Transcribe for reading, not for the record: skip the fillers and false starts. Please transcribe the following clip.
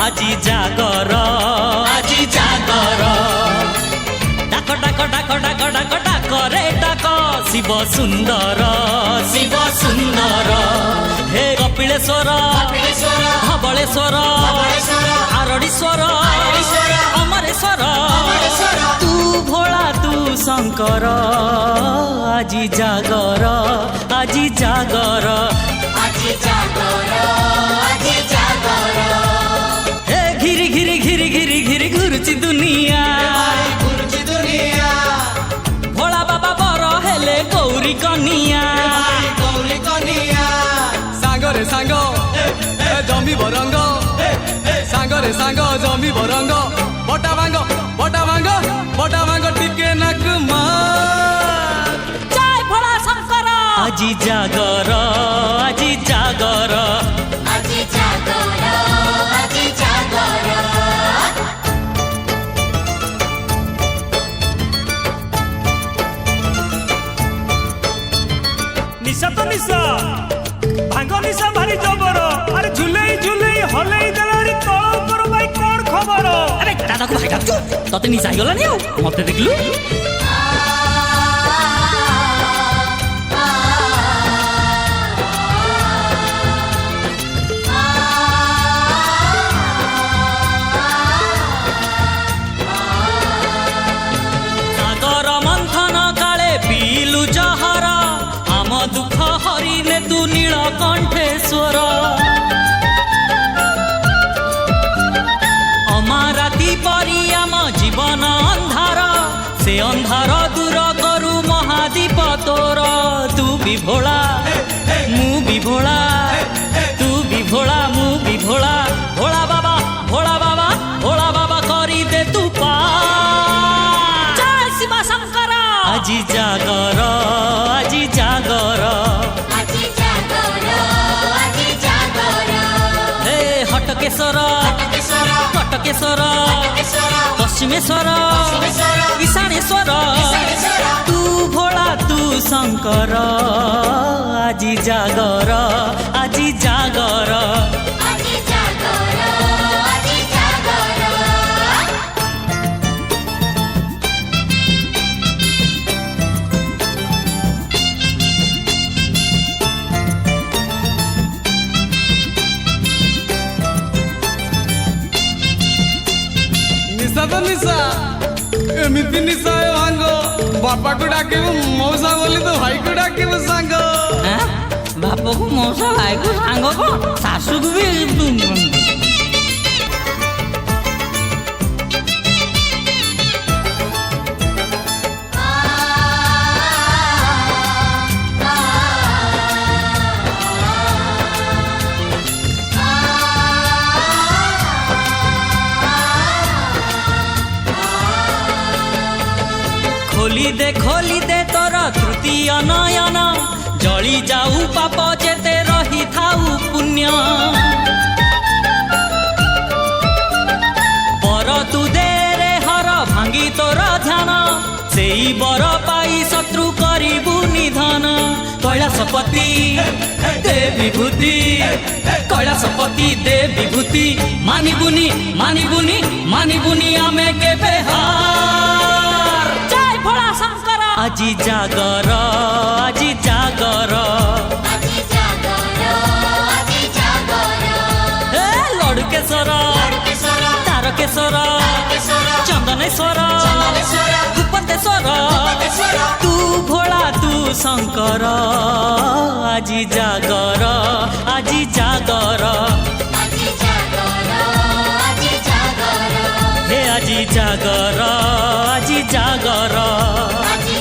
আজি জাগর আজি জাগর ডাক ডাক ডাক ডাক ডাক ডাক রে ডাক শিব সুন্দর শিব সুন্দর হে কপিলেশ্বর ধবলেশ্বর আরড়ীশ্বর অমরেশ্বর তু ভোলা তু শঙ্কর আজি জাগর আজি জাগর আজি জাগর আজি জাগর হে ঘিরি ঘিরি ঘিরি ঘিরি ঘিরি ঘুরুচি দুনিয়া ভোলা বাবা বড় হেলে গৌরী কনিয়া সাগরে সাঙ্গ জমি বরঙ্গ সাগরে সাঙ্গ জমি বরঙ্গ বটা ভাঙ্গ বটা ভাঙ্গ বটা ভাঙ্গ টিকে নাক মার জয় ভোলা শঙ্কর আজি জাগর আজি জাগর আজি জাগর আজি জাগর নিশা তো নিশা ভাঙ্গ নিশা ভারি জবর আরে ঝুলেই ঝুলেই হলেই দেলানি তଳ উপর ভাই কোন খবর আরে দাদাকে ভাই ডাকছু ততে নিশা হইগলানি আউ মতে দেখলু সাগর মন্থন কালে পিলু জহর আম দুঃখ হরিলে তু নীলকণ্ঠেশ্বর অমারাতি পরি আম জীবন অন্ধার সে অন্ধার দূর করু মহাদীপ তোর তু বিভোলা মু বিভোলা তু বিভোলা মু বিভোলা ভোলা বাবা ভোলা বাবা ভোলা বাবা করি দে তু পা জয় শিব শঙ্কর আজি জাগর আজি জাগর আজি জাগর আজি জাগর হে হটকেশ্বর কেশর কটকেশ্বর কেশর পশ্চিমেশ্বর পশ্চিমেশ্বর ঈশানেশ্বর ঈশানেশ্বর তু ভোলা তু শঙ্কর আজি জাগর আজি জাগর আজি জাগর আজি জাগর নিশা তো নিশা এমিতি নিশা ভাঙ্গ বাপাকে ডাকিবু মৌসা বলি তো ভাইকে ডাকিবু সাঙ্গ হ্যাঁ বাপକୁ ମଉସା ଭାଇକୁ ସାଙ୍ଗ କଣ ଶାଶୁକୁ ବି ଖୋଲି ଦେ ତୋର ତୃତୀୟ ନୟନ ଜଳି ଯାଉ ପାପ ଯେତେ ରହିଥାଉ ପୁଣ୍ୟ ବର ତୁ ଦେ ରେ ହର ଭାଙ୍ଗି ତୋର ଧ୍ୟାନ ସେଇ ବର ପାଇ ଶତ୍ରୁ କରିବୁ ନିଧନ କୈଳାସପତି ଦେ ବିଭୂତି କୈଳାସପତି ଦେ ବିଭୂତି ମାନିବୁନି ମାନିବୁନି ମାନିବୁନି ଆମେ କେବେ ହାର ଜୟ ଭୋଳା ଶଙ୍କର আজি জাগর আজি জাগর আজি জাগর আজি জাগর হে লড়কেশ্বর কেশর তারকেশ্বর কেশর চন্দনেশ্বর চন্দনেশ্বর ভূপতেশ্বর কেশর তু ভোলা তু শঙ্কর আজি জাগর আজি জাগর আজি জাগর আজি জাগর হে আজি জাগর আজি জাগর আজি